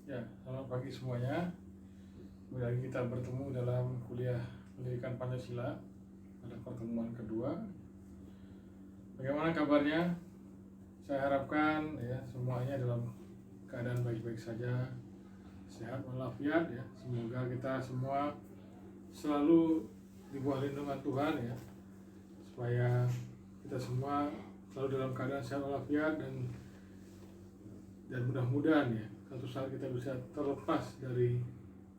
Ya, selamat pagi semuanya. Kembali lagi kita bertemu dalam kuliah pendidikan Pancasila pada pertemuan kedua. Bagaimana kabarnya? Saya harapkan ya semuanya dalam keadaan baik-baik saja, sehat walafiat ya. Semoga kita semua selalu di bawah lindungan Tuhan ya, supaya kita semua selalu dalam keadaan sehat walafiat dan mudah-mudahan ya suatu saat kita bisa terlepas dari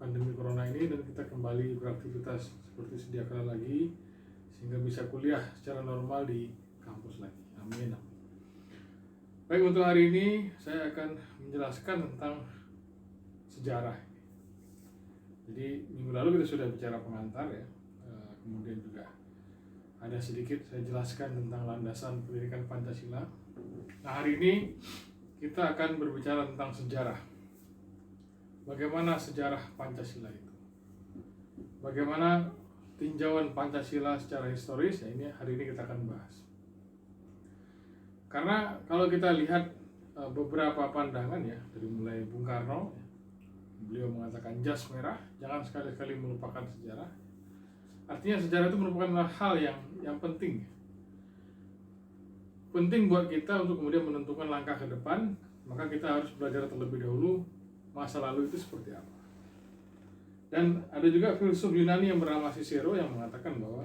pandemi corona ini dan kita kembali beraktivitas seperti sedia kala lagi, sehingga bisa kuliah secara normal di kampus lagi. Amin. Baik, untuk hari ini saya akan menjelaskan tentang sejarah. Jadi minggu lalu kita sudah bicara pengantar ya, kemudian juga ada sedikit saya jelaskan tentang landasan pendidikan Pancasila. Nah, hari ini kita akan berbicara tentang sejarah. Bagaimana sejarah Pancasila itu? Bagaimana tinjauan Pancasila secara historis? Ya, ini hari ini kita akan bahas. Karena kalau kita lihat beberapa pandangan ya, dari mulai Bung Karno, beliau mengatakan jas merah, jangan sekali-kali melupakan sejarah. Artinya sejarah itu merupakan hal yang penting. Penting buat kita untuk kemudian menentukan langkah ke depan, maka kita harus belajar terlebih dahulu masa lalu itu seperti apa. Dan ada juga filsuf Yunani yang bernama Cicero yang mengatakan bahwa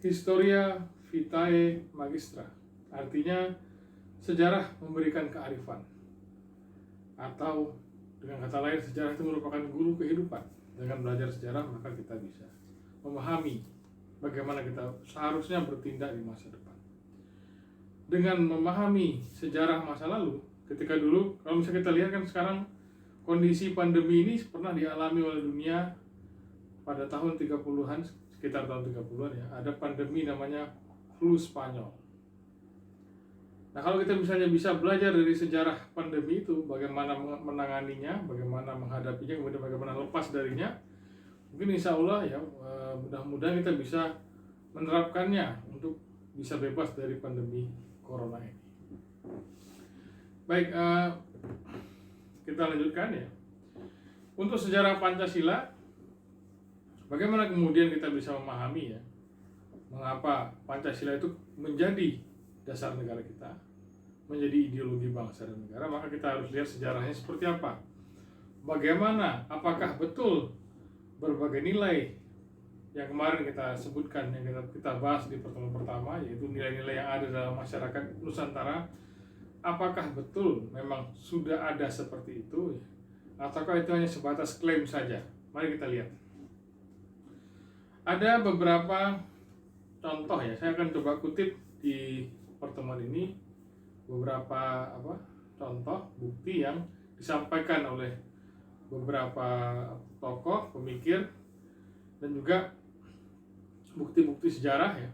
Historia Vitae Magistra, artinya sejarah memberikan kearifan, atau dengan kata lain sejarah itu merupakan guru kehidupan. Dengan belajar sejarah maka kita bisa memahami bagaimana kita seharusnya bertindak di masa depan. Dengan memahami sejarah masa lalu, ketika dulu, kalau misalnya kita lihat kan sekarang kondisi pandemi ini pernah dialami oleh dunia pada tahun 30-an, sekitar tahun 30-an ya, ada pandemi namanya flu Spanyol. Nah, kalau kita misalnya bisa belajar dari sejarah pandemi itu, bagaimana menanganinya, bagaimana menghadapinya, kemudian bagaimana lepas darinya, mungkin insya Allah ya, mudah-mudahan kita bisa menerapkannya untuk bisa bebas dari pandemi corona ini. Baik, kita lanjutkan ya. Untuk sejarah Pancasila, bagaimana kemudian kita bisa memahami ya, mengapa Pancasila itu menjadi dasar negara kita, menjadi ideologi bangsa dan negara, maka kita harus lihat sejarahnya seperti apa. Bagaimana, apakah betul berbagai nilai yang kemarin kita sebutkan, yang kita bahas di pertemuan pertama, yaitu nilai-nilai yang ada dalam masyarakat Nusantara, apakah betul memang sudah ada seperti itu, ataukah itu hanya sebatas klaim saja? Mari kita lihat. Ada beberapa contoh ya, saya akan coba kutip di pertemuan ini beberapa contoh bukti yang disampaikan oleh beberapa tokoh, pemikir, dan juga bukti-bukti sejarah ya,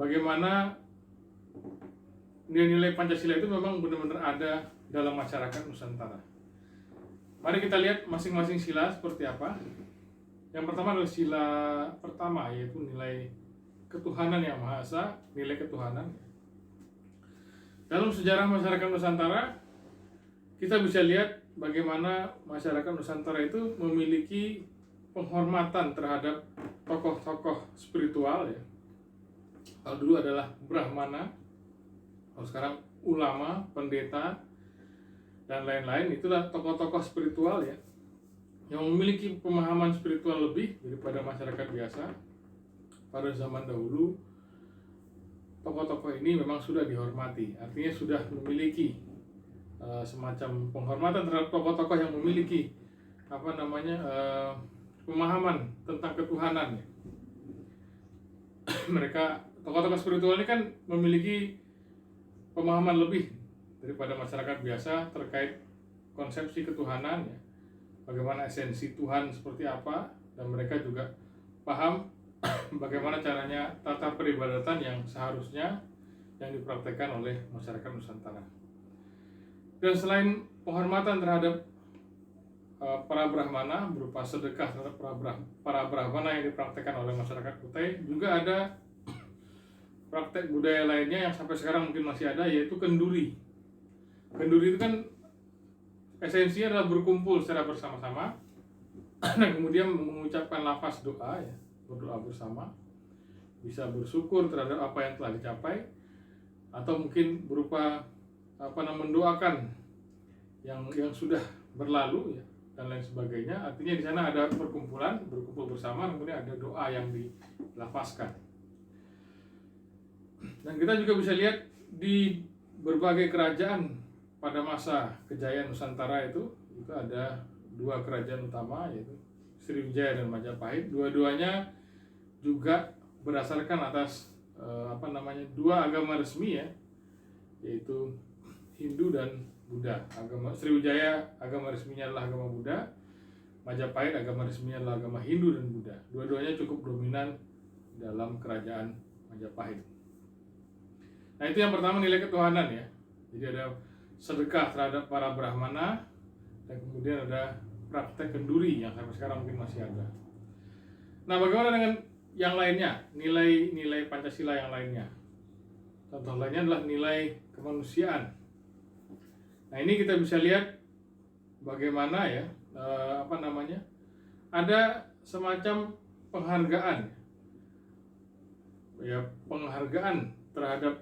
bagaimana nilai-nilai Pancasila itu memang benar-benar ada dalam masyarakat Nusantara. Mari kita lihat masing-masing sila seperti apa. Yang pertama adalah sila pertama, yaitu nilai ketuhanan yang Maha Esa, nilai ketuhanan. Dalam sejarah masyarakat Nusantara, kita bisa lihat bagaimana masyarakat Nusantara itu memiliki penghormatan terhadap tokoh-tokoh spiritual ya. Kalau dulu adalah Brahmana, kalau sekarang ulama, pendeta, dan lain-lain, itulah tokoh-tokoh spiritual ya, yang memiliki pemahaman spiritual lebih daripada masyarakat biasa. Pada zaman dahulu, tokoh-tokoh ini memang sudah dihormati, artinya sudah memiliki semacam penghormatan terhadap tokoh-tokoh yang memiliki pemahaman tentang ketuhanan ya. Mereka, tokoh-tokoh spiritual ini kan memiliki pemahaman lebih daripada masyarakat biasa terkait konsepsi ketuhanan ya, bagaimana esensi Tuhan seperti apa, dan mereka juga paham bagaimana caranya tata peribadatan yang seharusnya yang dipraktekkan oleh masyarakat Nusantara. Dan selain penghormatan terhadap para Brahmana berupa sedekah terhadap para Brahmana yang dipraktekkan oleh masyarakat Kutai, juga ada praktek budaya lainnya yang sampai sekarang mungkin masih ada, yaitu kenduri. Kenduri itu kan esensinya adalah berkumpul secara bersama-sama dan kemudian mengucapkan lafaz doa ya, berdoa bersama, bisa bersyukur terhadap apa yang telah dicapai, atau mungkin berupa mendoakan yang sudah berlalu ya, dan lain sebagainya. Artinya di sana ada perkumpulan, berkumpul bersama, kemudian ada doa yang dilafazkan. Dan kita juga bisa lihat di berbagai kerajaan pada masa kejayaan Nusantara itu ada dua kerajaan utama, yaitu Sriwijaya dan Majapahit. Dua-duanya juga berdasarkan atas dua agama resmi ya, yaitu Hindu dan Buddha. Agama Sriwijaya agama resminya adalah agama Buddha, Majapahit agama resminya adalah agama Hindu dan Buddha. Dua-duanya cukup dominan dalam kerajaan Majapahit. Nah, itu yang pertama, nilai ketuhanan ya. Jadi ada sedekah terhadap para brahmana, dan kemudian ada praktek kenduri yang sampai sekarang mungkin masih ada. Nah, bagaimana dengan yang lainnya, nilai Pancasila yang lainnya? Contoh lainnya adalah nilai kemanusiaan. Nah, ini kita bisa lihat bagaimana ya, ada semacam penghargaan ya, penghargaan terhadap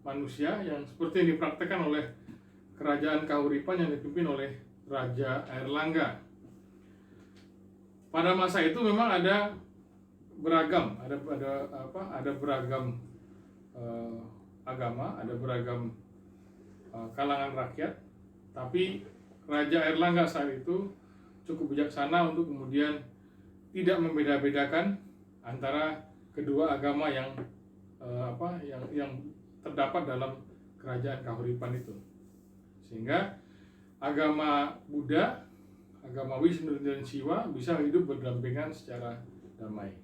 manusia yang seperti yang dipraktekkan oleh kerajaan Kahuripan yang dipimpin oleh Raja Airlangga. Pada masa itu memang ada beragam, ada beragam agama, ada beragam kalangan rakyat, tapi Raja Airlangga saat itu cukup bijaksana untuk kemudian tidak membeda-bedakan antara kedua agama yang terdapat dalam kerajaan Kahuripan itu, sehingga agama Buddha, agama Wisnu dan Siwa bisa hidup berdampingan secara damai.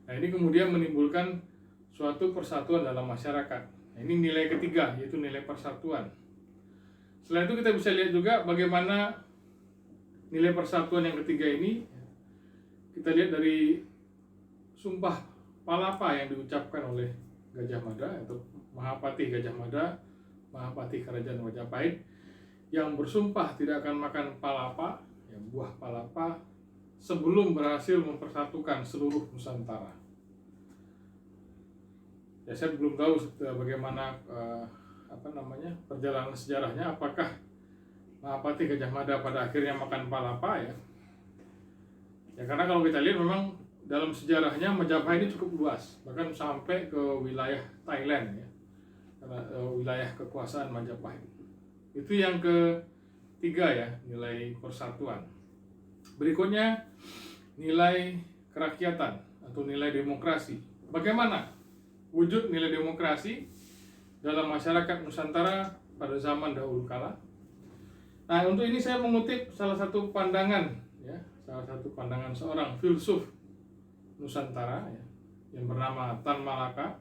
Nah, ini kemudian menimbulkan suatu persatuan dalam masyarakat. Nah, ini nilai ketiga, yaitu nilai persatuan. Selain itu kita bisa lihat juga bagaimana nilai persatuan yang ketiga ini kita lihat dari Sumpah Palapa yang diucapkan oleh Gajah Mada atau Mahapati Gajah Mada, Mahapati Kerajaan Majapahit, yang bersumpah tidak akan makan palapa, ya, buah palapa, sebelum berhasil mempersatukan seluruh Nusantara. Ya, saya belum tahu bagaimana perjalanan sejarahnya, apakah Mahapati Gajah Mada pada akhirnya makan palapa ya. Ya, karena kalau kita lihat memang dalam sejarahnya Majapahit ini cukup luas, bahkan sampai ke wilayah Thailand ya, karena wilayah kekuasaan Majapahit. Itu yang ketiga ya, nilai persatuan. Berikutnya nilai kerakyatan atau nilai demokrasi. Bagaimana wujud nilai demokrasi dalam masyarakat Nusantara pada zaman dahulu kala? Nah, untuk ini saya mengutip salah satu pandangan ya, salah satu pandangan seorang filsuf Nusantara ya, yang bernama Tan Malaka.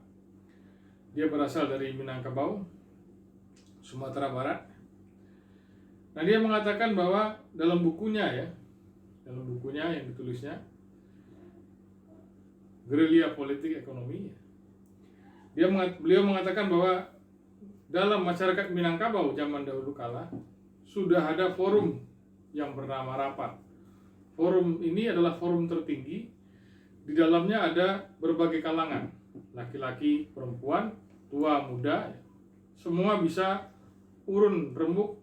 Dia berasal dari Minangkabau, Sumatera Barat. Nah, dia mengatakan bahwa dalam bukunya yang ditulisnya Gerilya Politik Ekonomi, beliau mengatakan bahwa dalam masyarakat Minangkabau zaman dahulu kala sudah ada forum yang bernama rapat. Forum ini adalah forum tertinggi. Di dalamnya ada berbagai kalangan, laki-laki, perempuan, tua, muda, semua bisa urun rembuk,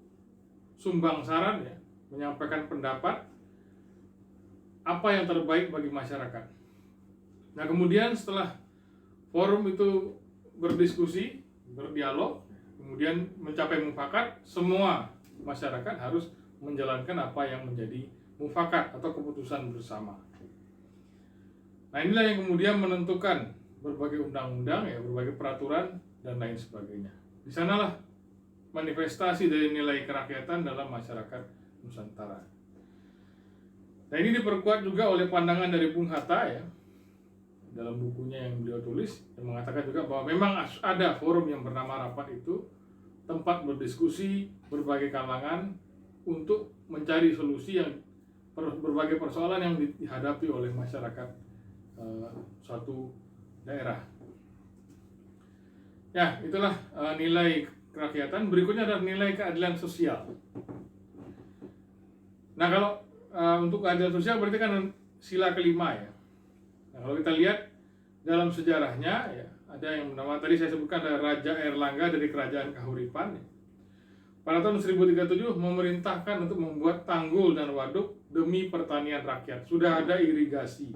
sumbang saran ya, menyampaikan pendapat apa yang terbaik bagi masyarakat. Nah, kemudian setelah forum itu berdiskusi, berdialog, kemudian mencapai mufakat, semua masyarakat harus menjalankan apa yang menjadi mufakat atau keputusan bersama. Nah, inilah yang kemudian menentukan berbagai undang-undang ya, berbagai peraturan dan lain sebagainya. Di sanalah manifestasi dari nilai kerakyatan dalam masyarakat Nusantara. Nah, ini diperkuat juga oleh pandangan dari Bung Hatta ya, dalam bukunya yang beliau tulis, yang mengatakan juga bahwa memang ada forum yang bernama rapat itu, tempat berdiskusi berbagai kalangan untuk mencari solusi yang berbagai persoalan yang dihadapi oleh masyarakat suatu daerah. Ya, itulah nilai kerakyatan, berikutnya adalah nilai keadilan sosial. Nah, kalau untuk keadilan sosial berarti kan sila kelima ya. Nah, kalau kita lihat dalam sejarahnya ya, ada yang bernama tadi saya sebutkan ada Raja Airlangga dari Kerajaan Kahuripan. Ya. Pada tahun 1037 memerintahkan untuk membuat tanggul dan waduk demi pertanian rakyat. Sudah ada irigasi.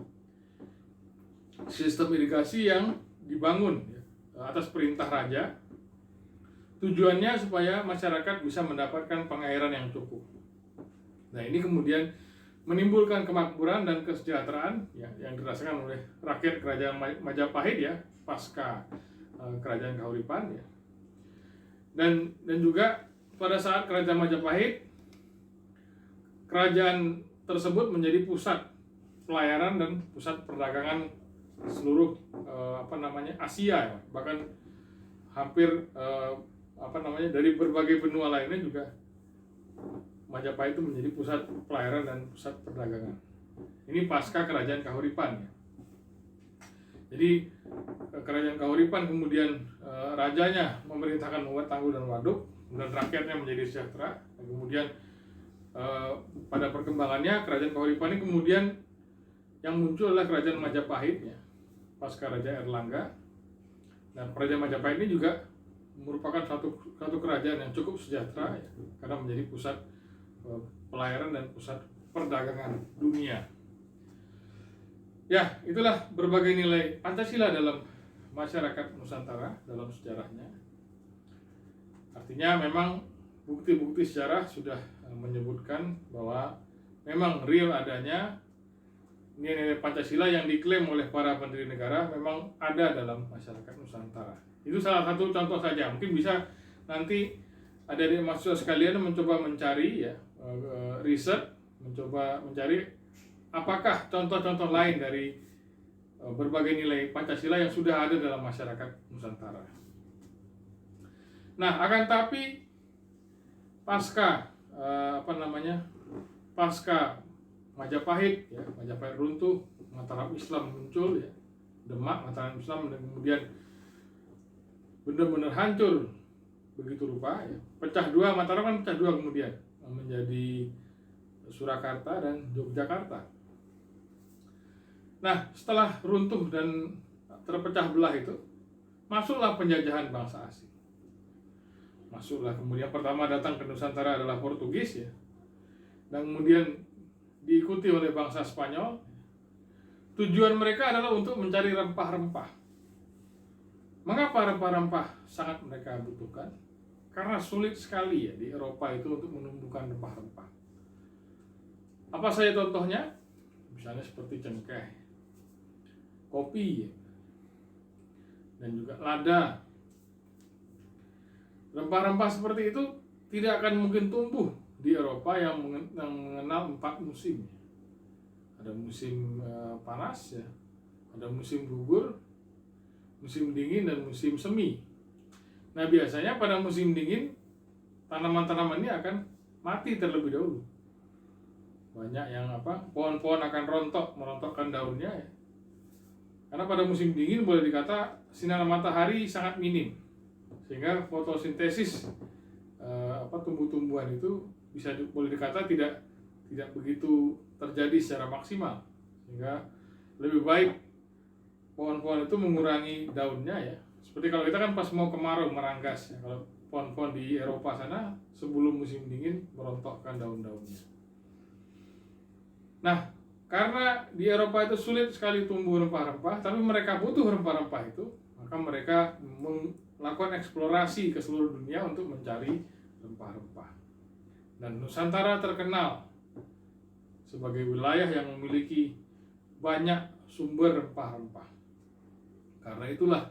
Sistem irigasi yang dibangun ya, atas perintah raja. Tujuannya supaya masyarakat bisa mendapatkan pengairan yang cukup. Nah, ini kemudian menimbulkan kemakmuran dan kesejahteraan ya, yang dirasakan oleh rakyat Kerajaan Majapahit ya pasca Kerajaan Kahuripan ya. Dan juga pada saat Kerajaan Majapahit, kerajaan tersebut menjadi pusat pelayaran dan pusat perdagangan seluruh Asia ya. Bahkan hampir dari berbagai benua lainnya juga Majapahit itu menjadi pusat pelayaran dan pusat perdagangan. Ini pasca Kerajaan Kahuripan ya. Jadi Kerajaan Kahuripan kemudian rajanya memerintahkan membuat tanggul dan waduk dan rakyatnya menjadi sejahtera. Dan kemudian pada perkembangannya Kerajaan Kahuripan ini kemudian yang muncul adalah Kerajaan Majapahit ya, pasca Raja Airlangga. Dan Kerajaan Majapahit ini juga merupakan satu kerajaan yang cukup sejahtera ya, karena menjadi pusat pelayaran dan pusat perdagangan dunia. Ya, itulah berbagai nilai Pancasila dalam masyarakat Nusantara dalam sejarahnya. Artinya memang bukti-bukti sejarah sudah menyebutkan bahwa memang real adanya nilai-nilai Pancasila yang diklaim oleh para pendiri negara memang ada dalam masyarakat Nusantara. Itu salah satu contoh saja. Mungkin bisa nanti ada di mahasiswa sekalian mencoba mencari ya, riset, mencoba mencari apakah contoh-contoh lain dari berbagai nilai Pancasila yang sudah ada dalam masyarakat Nusantara. Nah, akan tapi pasca pasca Majapahit ya, Majapahit runtuh, Mataram Islam muncul ya, Demak, Mataram Islam, dan kemudian benar-benar hancur begitu rupa ya. Pecah dua, Mataram kan pecah dua kemudian menjadi Surakarta dan Yogyakarta. Nah, setelah runtuh dan terpecah belah itu, masuklah penjajahan bangsa asing. Masuklah kemudian pertama datang ke Nusantara adalah Portugis ya. Dan kemudian diikuti oleh bangsa Spanyol. Tujuan mereka adalah untuk mencari rempah-rempah. Mengapa rempah-rempah sangat mereka butuhkan? Karena sulit sekali ya di Eropa itu untuk menumbuhkan rempah-rempah. Apa saja contohnya? Misalnya seperti cengkeh, kopi, dan juga lada. Rempah-rempah seperti itu tidak akan mungkin tumbuh di Eropa yang mengenal 4 musim. Ada musim panas ya, ada musim gugur, musim dingin, dan musim semi. Nah, biasanya pada musim dingin tanaman-tanaman ini akan mati terlebih dahulu. Banyak yang pohon-pohon akan merontokkan daunnya ya. Karena pada musim dingin boleh dikata sinar matahari sangat minim, sehingga fotosintesis tumbuh-tumbuhan itu boleh dikata tidak begitu terjadi secara maksimal, sehingga lebih baik pohon-pohon itu mengurangi daunnya ya. Seperti kalau kita kan pas mau kemarau meranggas ya, kalau pohon-pohon di Eropa sana sebelum musim dingin merontokkan daun-daunnya. Nah, karena di Eropa itu sulit sekali tumbuh rempah-rempah, tapi mereka butuh rempah-rempah itu, maka mereka melakukan eksplorasi ke seluruh dunia untuk mencari rempah-rempah. Dan Nusantara terkenal sebagai wilayah yang memiliki banyak sumber rempah-rempah. Karena itulah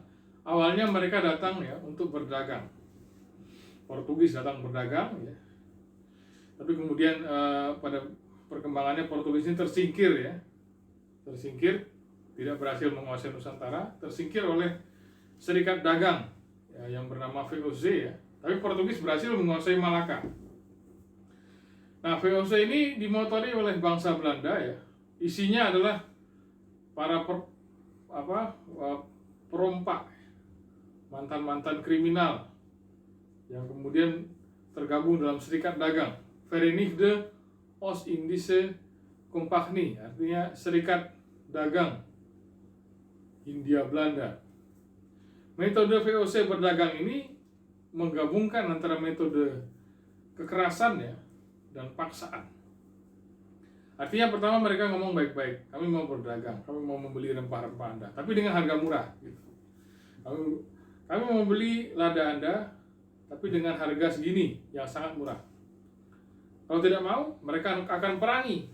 awalnya mereka datang ya untuk berdagang. Portugis datang berdagang ya. Tapi kemudian pada perkembangannya Portugis ini tersingkir ya. Tersingkir, tidak berhasil menguasai Nusantara, tersingkir oleh serikat dagang ya, yang bernama VOC ya. Tapi Portugis berhasil menguasai Malaka. Nah, VOC ini dimotori oleh bangsa Belanda ya. Isinya adalah para perompak, mantan-mantan kriminal yang kemudian tergabung dalam serikat dagang Verenigde Oost-Indische Compagnie, artinya serikat dagang Hindia Belanda. Metode VOC berdagang ini menggabungkan antara metode kekerasan ya dan paksaan. Artinya pertama mereka ngomong baik-baik, kami mau berdagang, kami mau membeli rempah-rempah Anda, tapi dengan harga murah. Gitu. Kami mau membeli lada Anda, tapi dengan harga segini yang sangat murah. Kalau tidak mau, mereka akan perangi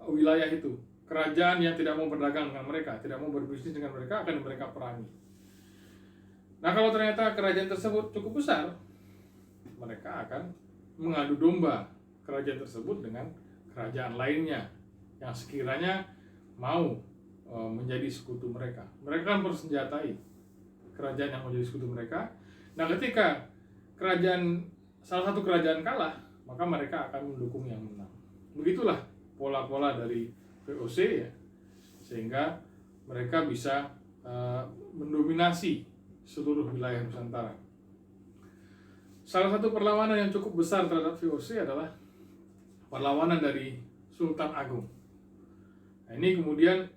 wilayah itu. Kerajaan yang tidak mau berdagang dengan mereka, tidak mau berbisnis dengan mereka, akan mereka perangi. Nah, kalau ternyata kerajaan tersebut cukup besar, mereka akan mengadu domba kerajaan tersebut dengan kerajaan lainnya yang sekiranya mau menjadi sekutu mereka. Mereka kan bersenjatai kerajaan yang menjadi sekutu mereka. Nah, ketika salah satu kerajaan kalah, maka mereka akan mendukung yang menang. Begitulah pola-pola dari VOC ya, sehingga mereka bisa mendominasi seluruh wilayah Nusantara. Salah satu perlawanan yang cukup besar terhadap VOC adalah perlawanan dari Sultan Agung. Nah, ini kemudian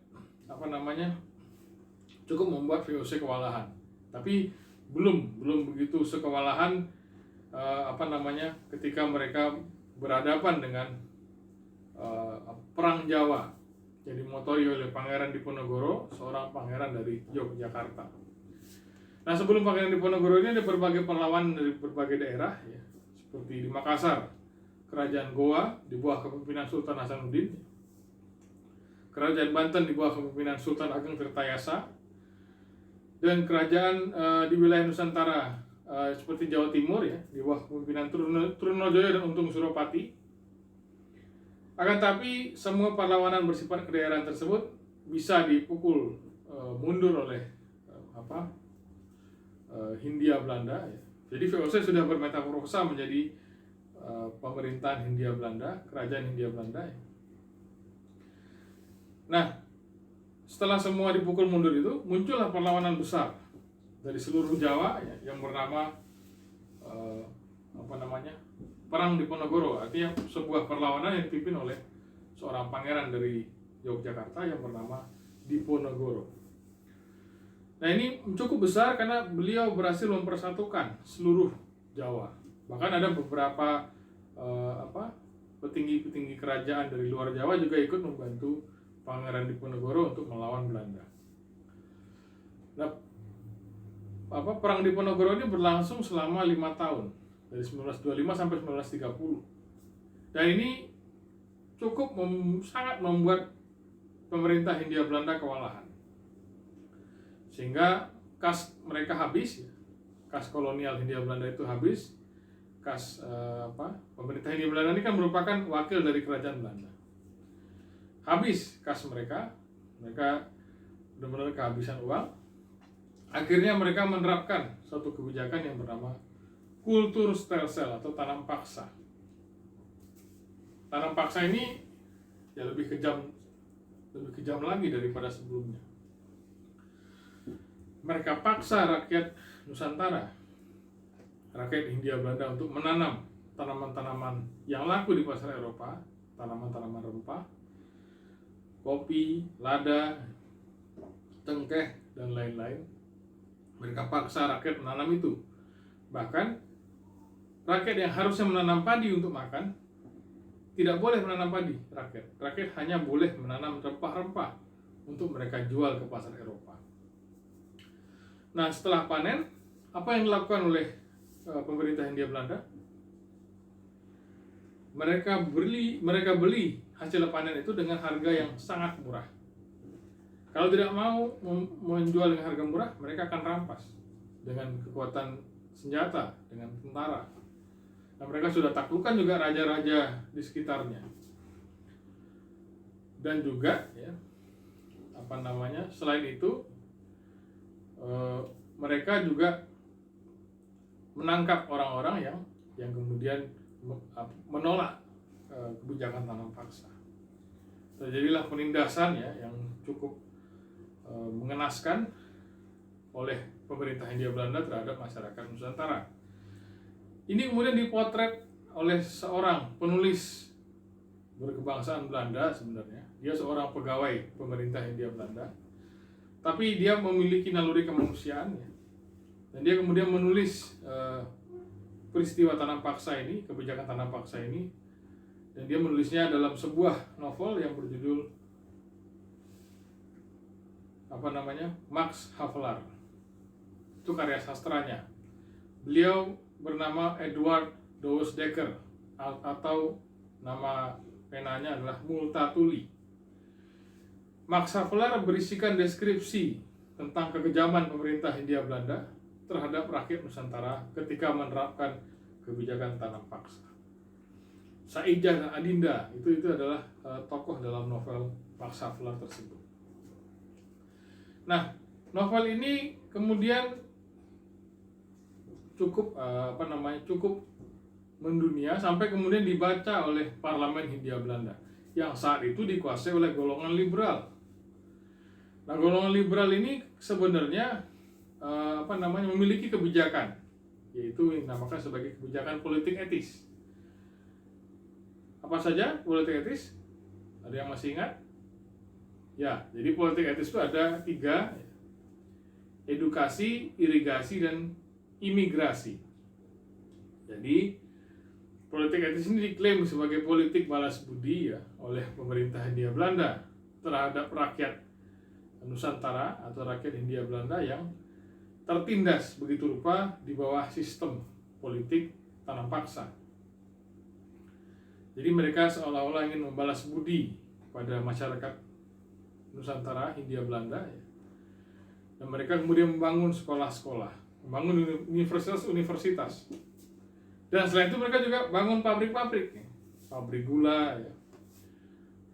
cukup membuat VOC kewalahan. Tapi belum begitu sekewalahan ketika mereka berhadapan dengan perang Jawa yang dimotori oleh Pangeran Diponegoro, seorang pangeran dari Yogyakarta. Nah, sebelum Pangeran Diponegoro ini ada berbagai perlawanan dari berbagai daerah ya, seperti di Makassar, Kerajaan Goa di bawah kepemimpinan Sultan Hasanuddin, Kerajaan Banten di bawah kepemimpinan Sultan Ageng Tirtayasa, dan kerajaan di wilayah Nusantara seperti Jawa Timur ya di bawah kepemimpinan Trunojoyo dan Untung Suropati. Akan tapi semua perlawanan bersifat kedaerahan tersebut bisa dipukul mundur oleh Hindia Belanda ya. Jadi VOC sudah bermetamorfosa menjadi pemerintahan Hindia Belanda, kerajaan Hindia Belanda ya. Nah, setelah semua dipukul mundur itu, muncullah perlawanan besar dari seluruh Jawa ya, yang bernama Perang Diponegoro. Artinya sebuah perlawanan yang dipimpin oleh seorang pangeran dari Yogyakarta yang bernama Diponegoro. Nah, ini cukup besar karena beliau berhasil mempersatukan seluruh Jawa. Bahkan ada beberapa petinggi-petinggi kerajaan dari luar Jawa juga ikut membantu Pangeran Diponegoro untuk melawan Belanda. Nah, Perang Diponegoro ini berlangsung selama 5 tahun, dari 1925 sampai 1930. Dan ini cukup sangat membuat pemerintah Hindia Belanda kewalahan. Sehingga kas mereka habis, ya. Kas kolonial Hindia Belanda itu habis. Kas pemerintah Hindia Belanda ini kan merupakan wakil dari kerajaan Belanda. Habis kas mereka benar-benar kehabisan uang. Akhirnya mereka menerapkan suatu kebijakan yang bernama kultur stelsel atau tanam paksa. Tanam paksa ini ya lebih kejam lagi daripada sebelumnya. Mereka paksa rakyat Nusantara, rakyat Hindia Belanda untuk menanam tanaman-tanaman yang laku di pasar Eropa, tanaman-tanaman rempah, kopi, lada, cengkeh, dan lain-lain. Mereka paksa rakyat menanam itu. Bahkan rakyat yang harusnya menanam padi untuk makan tidak boleh menanam padi. Rakyat hanya boleh menanam rempah-rempah untuk mereka jual ke pasar Eropa. Nah, setelah panen, apa yang dilakukan oleh pemerintah Hindia Belanda? Mereka beli hasil panen itu dengan harga yang sangat murah. Kalau tidak mau menjual dengan harga murah, mereka akan rampas dengan kekuatan senjata, dengan tentara. Nah, mereka sudah taklukkan juga raja-raja di sekitarnya. Dan juga selain itu mereka juga menangkap orang-orang yang kemudian menolak kebijakan tanam paksa. Terjadilah penindasan yang cukup mengenaskan oleh pemerintah Hindia Belanda terhadap masyarakat Nusantara. Ini kemudian dipotret oleh seorang penulis berkebangsaan Belanda sebenarnya. Dia seorang pegawai pemerintah Hindia Belanda, tapi dia memiliki naluri kemanusiaan ya. Dan dia kemudian menulis peristiwa tanam paksa ini, kebijakan tanam paksa ini, dan dia menulisnya dalam sebuah novel yang berjudul Max Havelaar. Itu karya sastranya. Beliau bernama Edward Douwes Dekker, atau nama penanya adalah Multatuli. Max Havelaar berisikan deskripsi tentang kekejaman pemerintah Hindia Belanda terhadap rakyat Nusantara ketika menerapkan kebijakan tanam paksa. Saijah dan Adinda itu adalah tokoh dalam novel Max Havelaar tersebut. Nah, novel ini kemudian cukup mendunia sampai kemudian dibaca oleh Parlemen Hindia Belanda yang saat itu dikuasai oleh golongan liberal. Nah, golongan liberal ini sebenarnya memiliki kebijakan, yaitu yang dinamakan sebagai kebijakan politik etis. Apa saja politik etis? Ada yang masih ingat? Ya, jadi politik etis itu ada 3: edukasi, irigasi, dan imigrasi. Jadi politik etis ini diklaim sebagai politik balas budi ya oleh pemerintah Hindia Belanda terhadap rakyat Nusantara atau rakyat Hindia Belanda yang tertindas begitu rupa di bawah sistem politik tanam paksa. Jadi mereka seolah-olah ingin membalas budi pada masyarakat Nusantara Hindia Belanda ya. Dan mereka kemudian membangun sekolah-sekolah, membangun universitas-universitas. Dan selain itu mereka juga bangun pabrik-pabrik ya. Pabrik gula ya,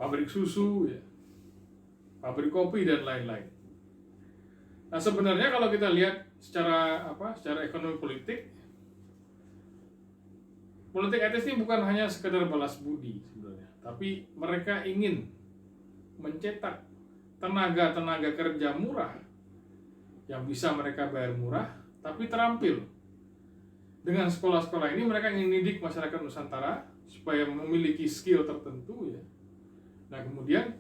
pabrik susu ya, pabrik kopi, dan lain-lain. Nah, sebenarnya kalau kita lihat secara ekonomi politik etis ini bukan hanya sekedar balas budi sebenarnya, tapi mereka ingin mencetak tenaga kerja murah yang bisa mereka bayar murah tapi terampil. Dengan sekolah-sekolah ini mereka ingin mendidik masyarakat Nusantara supaya memiliki skill tertentu ya. Nah, kemudian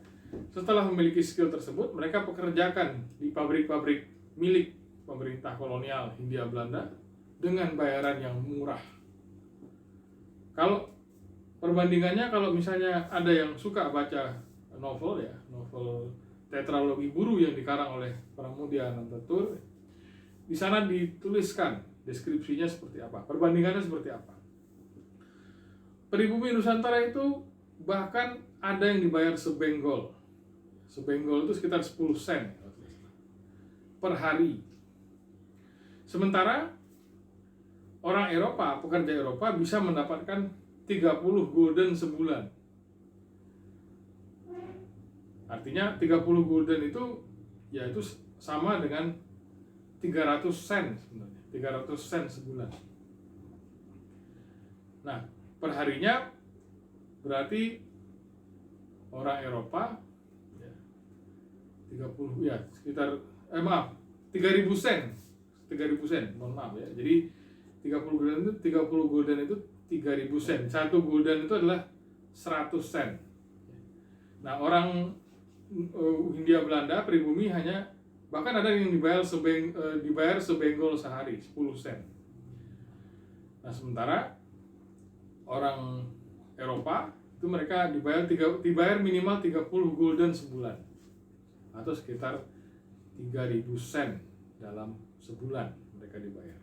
setelah memiliki skill tersebut, mereka pekerjakan di pabrik-pabrik milik pemerintah kolonial Hindia Belanda dengan bayaran yang murah. Kalau perbandingannya, kalau misalnya ada yang suka baca novel ya, novel tetralogi Buru yang dikarang oleh Pramudia Anantatur, di sana dituliskan deskripsinya seperti apa, perbandingannya seperti apa. Pribumi Nusantara itu bahkan ada yang dibayar sebenggol. Sebenggol itu sekitar 10 sen per hari. Sementara orang Eropa, pekerja Eropa bisa mendapatkan 30 gulden sebulan. Artinya 30 gulden itu yaitu sama dengan 300 sen sebenarnya, 300 sen sebulan. Nah, perharinya berarti orang Eropa ya, 30 ya sekitar 3000 sen. 3000 sen, mohon maaf ya. Jadi 30 gulden itu 3000 sen. 1 gulden itu adalah 100 sen. Nah, orang Hindia Belanda pribumi hanya bahkan ada yang dibayar sebenggol sehari, 10 sen. Nah, sementara orang Eropa itu mereka dibayar minimal 30 gulden sebulan atau sekitar 3000 sen dalam sebulan mereka dibayar.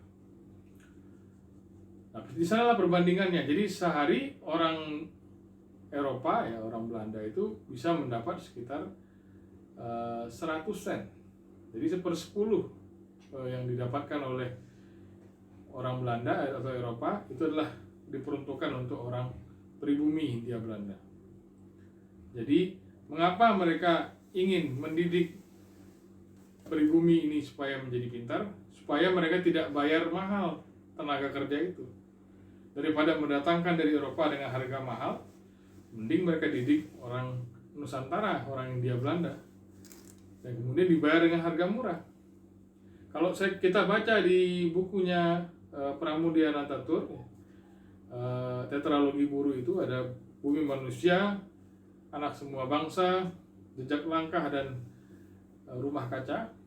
Nah, di sanalah perbandingannya. Jadi sehari orang Eropa ya, orang Belanda itu bisa mendapat sekitar 100 sen. Jadi 1/10 yang didapatkan oleh orang Belanda atau Eropa itu adalah diperuntukkan untuk orang pribumi Hindia Belanda. Jadi mengapa mereka ingin mendidik pribumi ini supaya menjadi pintar? Supaya mereka tidak bayar mahal tenaga kerja itu. Daripada mendatangkan dari Eropa dengan harga mahal, mending mereka didik orang Nusantara, orang Hindia Belanda, dan kemudian dibayar dengan harga murah. Kalau kita baca di bukunya Pramudia Anantatur, tetralogi Buru itu ada Bumi Manusia, Anak Semua Bangsa, Jejak Langkah, dan Rumah Kaca.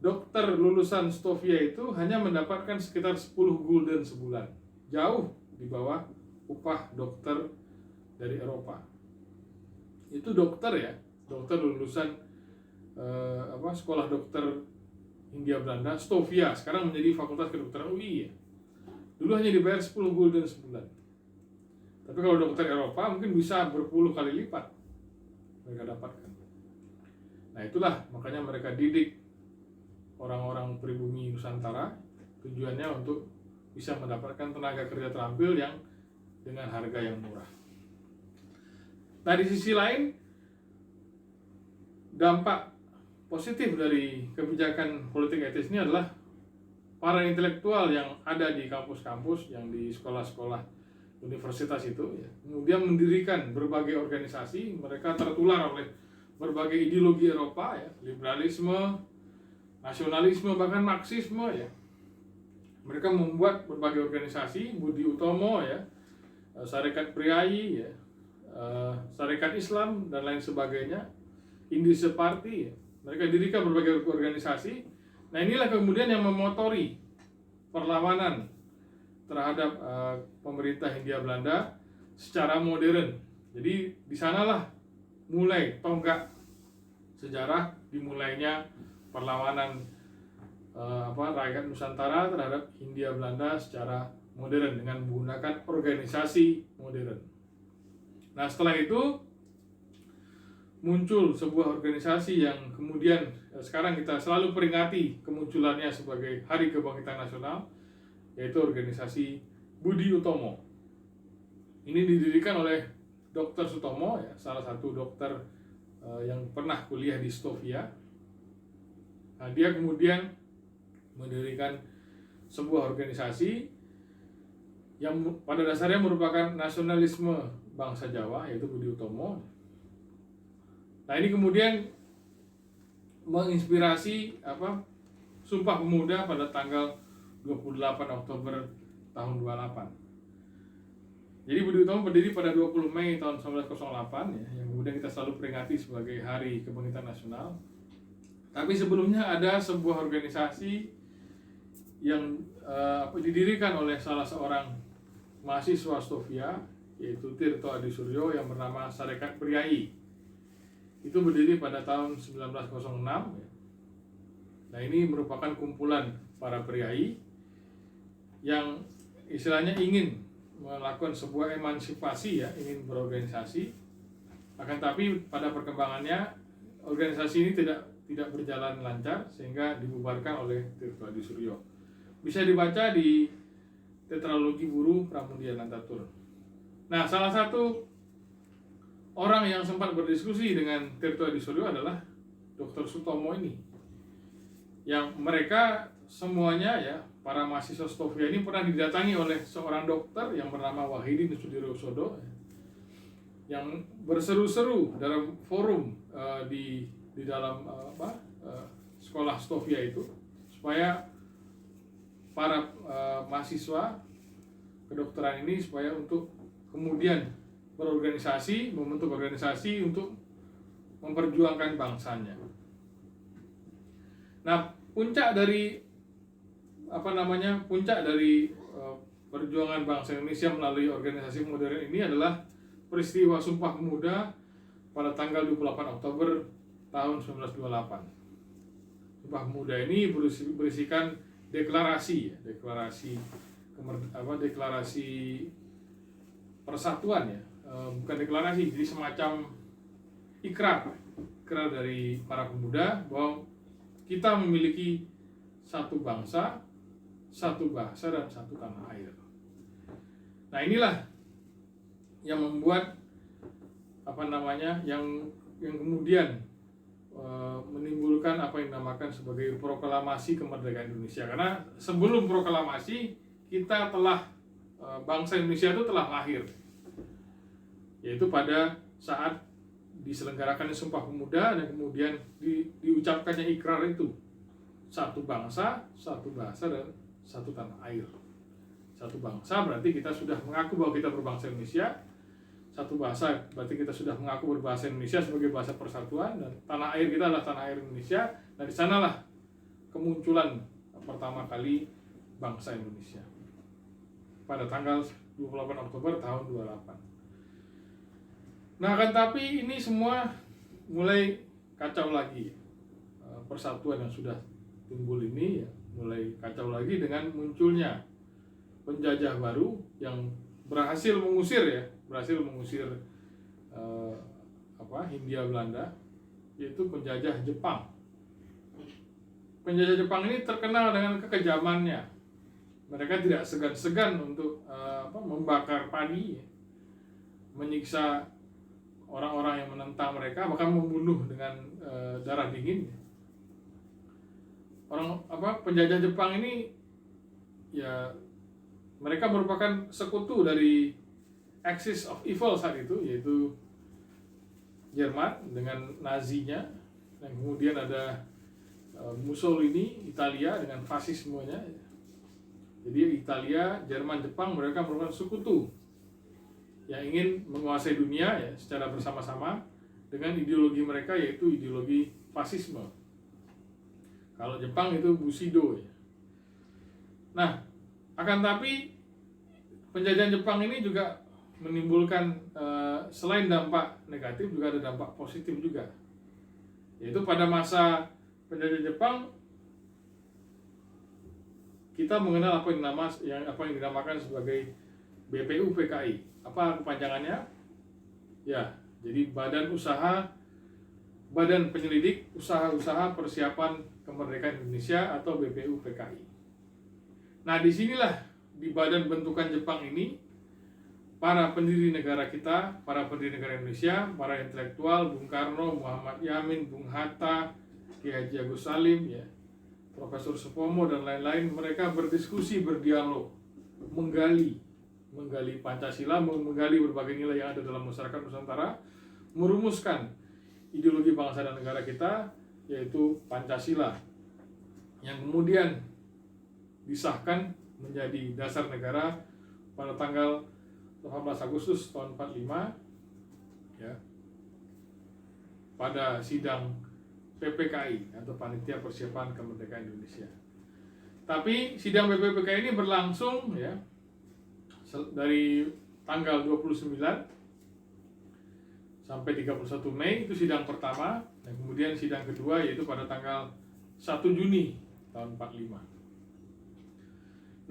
Dokter lulusan Stovia itu hanya mendapatkan sekitar 10 gulden sebulan, jauh di bawah upah dokter dari Eropa. Itu dokter ya, dokter lulusan sekolah dokter Hindia Belanda, Stovia, sekarang menjadi Fakultas Kedokteran UI ya. Dulu hanya dibayar 10 gulden sebulan. Tapi kalau dokter Eropa mungkin bisa berpuluh kali lipat mereka dapatkan. Nah itulah makanya mereka didik orang-orang pribumi Nusantara, tujuannya untuk bisa mendapatkan tenaga kerja terampil yang dengan harga yang murah. Nah di sisi lain, dampak positif dari kebijakan politik etis ini adalah para intelektual yang ada di kampus-kampus, yang di sekolah-sekolah universitas itu ya, kemudian mendirikan berbagai organisasi. Mereka tertular oleh berbagai ideologi Eropa ya, liberalisme, nasionalisme, bahkan Marxisme ya. Mereka membuat berbagai organisasi, Budi Utomo ya, Sarekat Priayi ya, Sarekat Islam dan lain sebagainya, Indische Party ya. Mereka dirikan berbagai organisasi. Nah inilah kemudian yang memotori perlawanan terhadap pemerintah Hindia Belanda secara modern. Jadi di sanalah mulai tonggak sejarah dimulainya perlawanan rakyat Nusantara terhadap Hindia Belanda secara modern dengan menggunakan organisasi modern. Nah setelah itu muncul sebuah organisasi yang kemudian sekarang kita selalu peringati kemunculannya sebagai Hari Kebangkitan Nasional, yaitu organisasi Budi Utomo. Ini didirikan oleh Dr. Sutomo ya, salah satu dokter yang pernah kuliah di Stovia. Nah, dia kemudian mendirikan sebuah organisasi yang pada dasarnya merupakan nasionalisme bangsa Jawa, yaitu Budi Utomo. Nah, ini kemudian menginspirasi Sumpah Pemuda pada tanggal 28 Oktober tahun 28. Jadi Budi Utomo berdiri pada 20 Mei tahun 1908 ya, yang kemudian kita selalu peringati sebagai Hari Kebangkitan Nasional. Tapi sebelumnya ada sebuah organisasi yang didirikan oleh salah seorang mahasiswa Stovia, yaitu Tirto Adisuryo, yang bernama Sarekat Priayi. Itu berdiri pada tahun 1906 ya. Nah ini merupakan kumpulan para priayi yang istilahnya ingin melakukan sebuah emansipasi ya, ingin berorganisasi. Akan tapi pada perkembangannya organisasi ini tidak berjalan lancar sehingga dibubarkan oleh Tirto Adisuryo. Bisa dibaca di Tetralogi Buru Pramudia Nantatur. Nah, salah satu orang yang sempat berdiskusi dengan Tirto Adisuryo adalah Dr. Sutomo ini. Yang mereka semuanya ya, para mahasiswa Stovia ini pernah didatangi oleh seorang dokter yang bernama Wahidin Sudirosodo yang berseru-seru dalam forum di dalam sekolah Stovia itu, supaya para mahasiswa kedokteran ini supaya untuk kemudian berorganisasi, membentuk organisasi untuk memperjuangkan bangsanya. Nah, puncak dari perjuangan bangsa Indonesia melalui organisasi modern ini adalah peristiwa Sumpah Pemuda pada tanggal 28 Oktober tahun 1928. Sumpah Pemuda ini berisikan deklarasi persatuan ya, bukan deklarasi, jadi semacam ikrar dari para pemuda bahwa kita memiliki satu bangsa, satu bahasa, dan satu tanah air. Nah inilah yang membuat yang kemudian menimbulkan apa yang dinamakan sebagai proklamasi kemerdekaan Indonesia. Karena sebelum proklamasi kita bangsa Indonesia itu telah lahir, yaitu pada saat diselenggarakannya Sumpah Pemuda dan kemudian diucapkannya ikrar itu, satu bangsa, satu bahasa, dan satu tanah air. Satu bangsa berarti kita sudah mengaku bahwa kita berbangsa Indonesia. Satu bahasa berarti kita sudah mengaku berbahasa Indonesia sebagai bahasa persatuan, dan tanah air kita adalah tanah air Indonesia. Dan di sanalah kemunculan pertama kali bangsa Indonesia pada tanggal 28 Oktober tahun 28. Nah, kan tapi ini semua mulai kacau lagi. Persatuan yang sudah timbul ini ya, mulai kacau lagi dengan munculnya penjajah baru yang berhasil mengusir Hindia Belanda, yaitu penjajah Jepang. Penjajah Jepang ini terkenal dengan kekejamannya. Mereka tidak segan-segan untuk membakar padi, menyiksa orang-orang yang menentang mereka, bahkan membunuh dengan darah dingin. Penjajah Jepang ini ya, mereka merupakan sekutu dari Axis of Evil saat itu, yaitu Jerman dengan Nazinya, dan kemudian ada Mussolini, Italia dengan fasismenya. Jadi Italia, Jerman, Jepang, mereka merupakan sekutu yang ingin menguasai dunia ya, secara bersama-sama dengan ideologi mereka, yaitu ideologi fasisme. Kalau Jepang itu Bushido ya. Nah, akan tapi penjajahan Jepang ini juga menimbulkan selain dampak negatif juga ada dampak positif juga, yaitu pada masa penjajah Jepang kita mengenal apa yang dinamakan sebagai BPUPKI. Apa kepanjangannya? Ya, jadi Badan Penyelidik Usaha-usaha Persiapan Kemerdekaan Indonesia atau BPUPKI. Nah, disinilah di badan bentukan Jepang ini para pendiri negara kita, para pendiri negara Indonesia, para intelektual, Bung Karno, Muhammad Yamin, Bung Hatta, Ki Haji Agus Salim, ya, Profesor Supomo dan lain-lain, mereka berdiskusi, berdialog, menggali Pancasila, menggali berbagai nilai yang ada dalam masyarakat Nusantara, merumuskan ideologi bangsa dan negara kita, yaitu Pancasila, yang kemudian disahkan menjadi dasar negara pada tanggal 18 Agustus tahun 45 ya, pada sidang PPKI atau Panitia Persiapan Kemerdekaan Indonesia. Tapi sidang PPKI ini berlangsung ya dari tanggal 29 sampai 31 Mei, itu sidang pertama, dan kemudian sidang kedua yaitu pada tanggal 1 Juni tahun 45.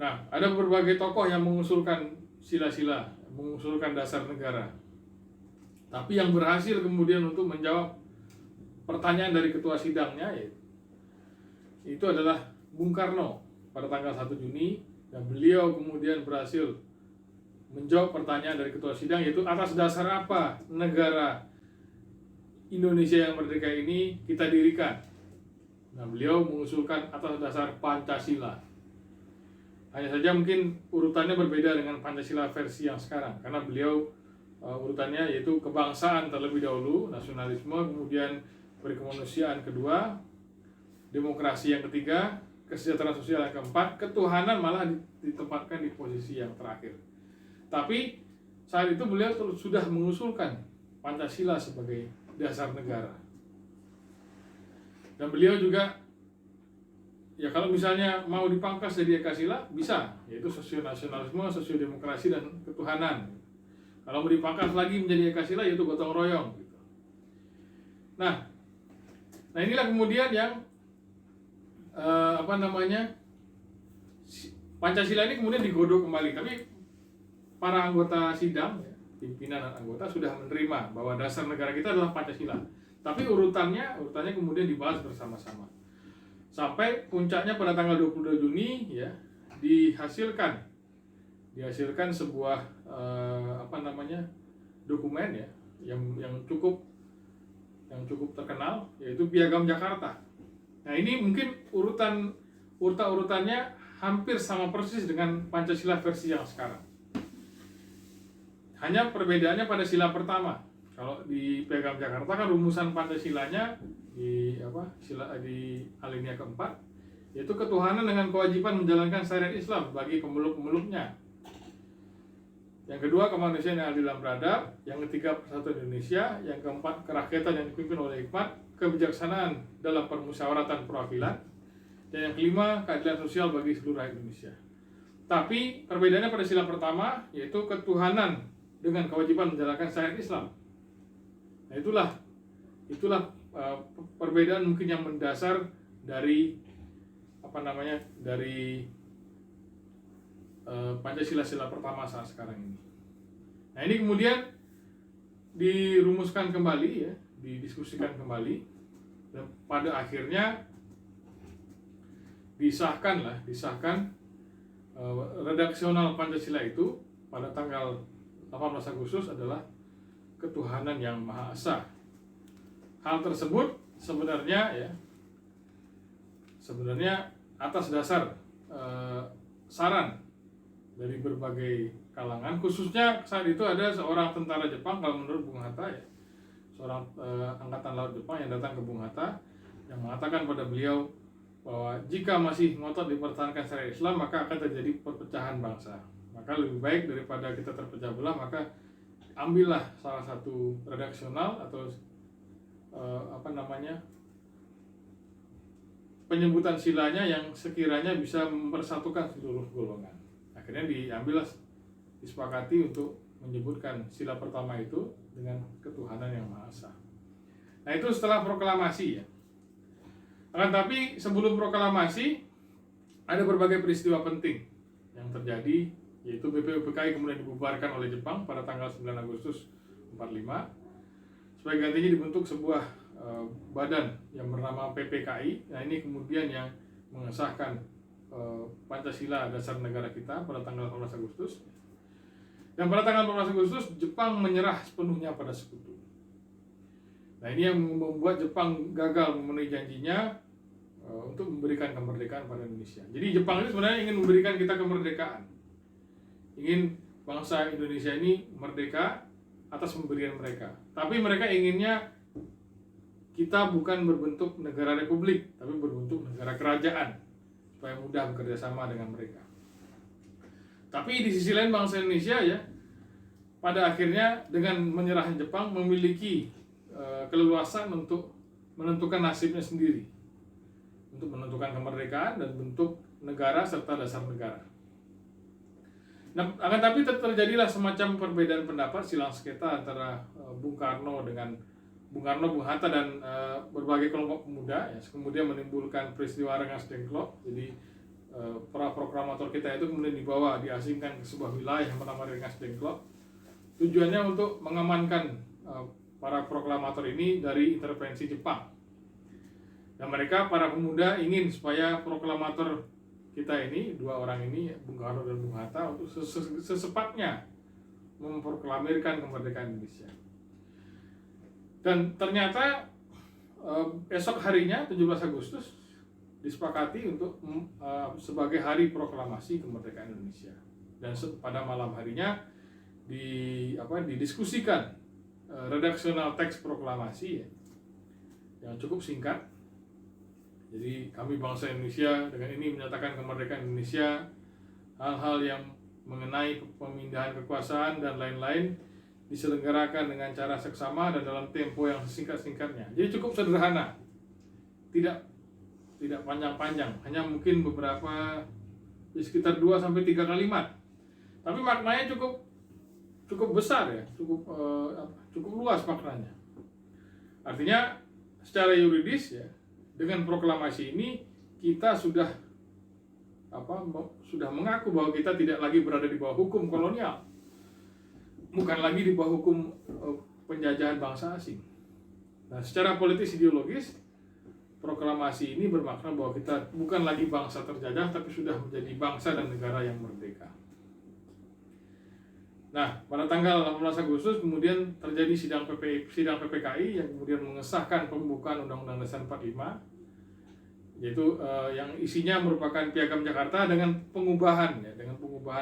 Nah, ada berbagai tokoh yang mengusulkan sila-sila, mengusulkan dasar negara. Tapi yang berhasil kemudian untuk menjawab pertanyaan dari ketua sidangnya itu adalah Bung Karno pada tanggal 1 Juni, dan beliau kemudian berhasil menjawab pertanyaan dari ketua sidang, yaitu atas dasar apa negara Indonesia yang merdeka ini kita dirikan. Nah, beliau mengusulkan atas dasar Pancasila. Hanya saja mungkin urutannya berbeda dengan Pancasila versi yang sekarang, karena beliau urutannya yaitu kebangsaan terlebih dahulu, nasionalisme, kemudian berkemanusiaan kedua, demokrasi yang ketiga, kesejahteraan sosial yang keempat, ketuhanan malah ditempatkan di posisi yang terakhir. Tapi saat itu beliau sudah mengusulkan Pancasila sebagai dasar negara. Dan beliau juga ya, kalau misalnya mau dipangkas jadi Ekasila bisa, yaitu sosionasionalisme, sosiodemokrasi, dan ketuhanan. Kalau mau dipangkas lagi menjadi Ekasila yaitu gotong royong gitu. Nah inilah kemudian yang Pancasila ini kemudian digodok kembali, tapi para anggota sidang, pimpinan dan anggota sudah menerima bahwa dasar negara kita adalah Pancasila. Tapi urutannya kemudian dibahas bersama-sama. Sampai puncaknya pada tanggal 22 Juni ya, dihasilkan sebuah dokumen ya yang cukup terkenal, yaitu Piagam Jakarta. Nah, ini mungkin urutannya hampir sama persis dengan Pancasila versi yang sekarang. Hanya perbedaannya pada sila pertama. Kalau di Piagam Jakarta kan rumusan Pancasilanya di alinea keempat, yaitu ketuhanan dengan kewajiban menjalankan syariat Islam bagi pemeluk-pemeluknya. Yang kedua, kemanusiaan yang adil dan beradab. Yang ketiga, persatuan Indonesia. Yang keempat, kerakyatan yang dipimpin oleh hikmat, kebijaksanaan dalam permusyawaratan perwakilan. Dan yang kelima, keadilan sosial bagi seluruh rakyat Indonesia. Tapi perbedaannya pada sila pertama, yaitu ketuhanan dengan kewajiban menjalankan syariat Islam. Nah, itulah perbedaan mungkin yang mendasar dari Pancasila pertama saat sekarang ini. Nah, ini kemudian dirumuskan kembali, ya, didiskusikan kembali, dan pada akhirnya disahkan redaksional Pancasila itu pada tanggal 18 Agustus adalah ketuhanan yang Maha Esa. Hal tersebut sebenarnya atas dasar saran dari berbagai kalangan, khususnya saat itu ada seorang tentara Jepang, kalau menurut Bung Hatta, ya, seorang angkatan laut Jepang yang datang ke Bung Hatta yang mengatakan pada beliau bahwa jika masih ngotot dipertahankan syariat Islam maka akan terjadi perpecahan bangsa. Maka lebih baik daripada kita terpecah belah, maka ambillah salah satu redaksional atau penyebutan silanya yang sekiranya bisa mempersatukan seluruh golongan. Akhirnya disepakati untuk menyebutkan sila pertama itu dengan ketuhanan yang Maha Esa. Nah, itu setelah proklamasi, ya. Akan tapi sebelum proklamasi ada berbagai peristiwa penting yang terjadi, yaitu BPUPKI kemudian dibubarkan oleh Jepang pada tanggal 9 Agustus 45. Sebagai gantinya dibentuk sebuah badan yang bernama PPKI. Nah, ini kemudian yang mengesahkan Pancasila dasar negara kita pada tanggal 18 Agustus. Dan pada tanggal 18 Agustus Jepang menyerah sepenuhnya pada sekutu. Nah, ini yang membuat Jepang gagal memenuhi janjinya untuk memberikan kemerdekaan pada Indonesia. Jadi Jepang itu sebenarnya ingin memberikan kita kemerdekaan, ingin bangsa Indonesia ini merdeka atas pemberian mereka. Tapi mereka inginnya kita bukan berbentuk negara republik, tapi berbentuk negara kerajaan, supaya mudah bekerja sama dengan mereka. Tapi di sisi lain bangsa Indonesia, ya, pada akhirnya dengan menyerahnya Jepang memiliki keleluasan untuk menentukan nasibnya sendiri, untuk menentukan kemerdekaan dan bentuk negara serta dasar negara. Nah, akan tapi terjadilah semacam perbedaan pendapat, silang sengketa antara Bung Karno, Bung Hatta dan berbagai kelompok pemuda, ya, kemudian menimbulkan peristiwa Rengas Dengklok. Jadi para proklamator kita itu kemudian diasingkan ke sebuah wilayah yang bernama Rengas Dengklok. Tujuannya untuk mengamankan para proklamator ini dari intervensi Jepang. Dan mereka, para pemuda, ingin supaya proklamator kita ini, dua orang ini, Bung Karno dan Bung Hatta, untuk secepatnya memproklamirkan kemerdekaan Indonesia. Dan ternyata esok harinya 17 Agustus disepakati untuk sebagai hari proklamasi kemerdekaan Indonesia. Dan pada malam harinya didiskusikan redaksional teks proklamasi, ya, yang cukup singkat. Jadi kami bangsa Indonesia dengan ini menyatakan kemerdekaan Indonesia, hal-hal yang mengenai pemindahan kekuasaan dan lain-lain diselenggarakan dengan cara seksama dan dalam tempo yang sesingkat-singkatnya. Jadi cukup sederhana, tidak panjang-panjang, hanya mungkin beberapa, sekitar 2-3 kalimat. Tapi maknanya cukup besar, ya, cukup luas maknanya. Artinya secara yuridis, ya, dengan proklamasi ini kita sudah mengaku bahwa kita tidak lagi berada di bawah hukum kolonial, bukan lagi di bawah hukum penjajahan bangsa asing. Nah, secara politis ideologis, proklamasi ini bermakna bahwa kita bukan lagi bangsa terjajah, tapi sudah menjadi bangsa dan negara yang merdeka. Nah, pada tanggal 18 Agustus kemudian terjadi sidang PPKI yang kemudian mengesahkan pembukaan Undang-Undang Dasar 45, yaitu yang isinya merupakan Piagam Jakarta dengan pengubahan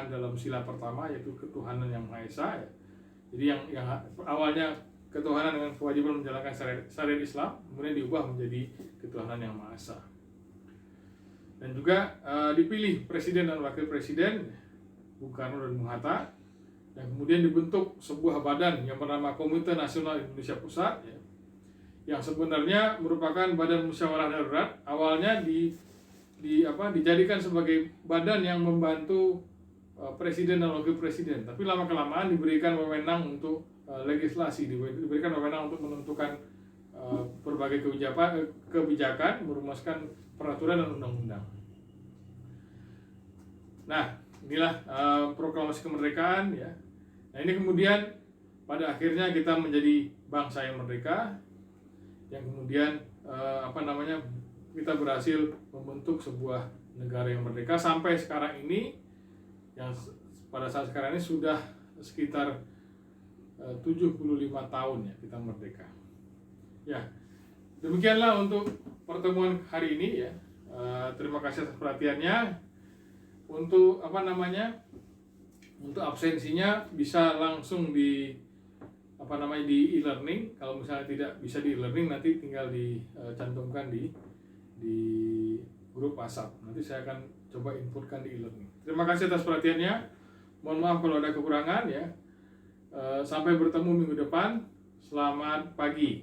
dalam sila pertama, yaitu ketuhanan yang Maha Esa, ya. Jadi yang awalnya ketuhanan dengan kewajiban menjalankan syariat Islam, kemudian diubah menjadi ketuhanan yang Maha Esa. dan juga dipilih presiden dan wakil presiden Bung Karno dan Bung Hatta, dan kemudian dibentuk sebuah badan yang bernama Komite Nasional Indonesia Pusat, ya, yang sebenarnya merupakan badan musyawarah darurat. Awalnya dijadikan sebagai badan yang membantu presiden dan wakil presiden, tapi lama kelamaan diberikan wewenang untuk legislasi, diberikan wewenang untuk menentukan berbagai kebijakan, merumuskan peraturan dan undang-undang. Nah, inilah proklamasi kemerdekaan, ya. Nah, ini kemudian pada akhirnya kita menjadi bangsa yang merdeka, yang kemudian kita berhasil membentuk sebuah negara yang merdeka sampai sekarang ini, yang pada saat sekarang ini sudah sekitar 75 tahun ya kita merdeka. Ya, demikianlah untuk pertemuan hari ini, ya. Terima kasih atas perhatiannya. Untuk untuk absensinya bisa langsung di e-learning. Kalau misalnya tidak bisa di e-learning, nanti tinggal dicantumkan di grup WhatsApp. Nanti saya akan coba inputkan di e-learning. Terima kasih atas perhatiannya. Mohon maaf kalau ada kekurangan, ya. Sampai bertemu minggu depan. Selamat pagi.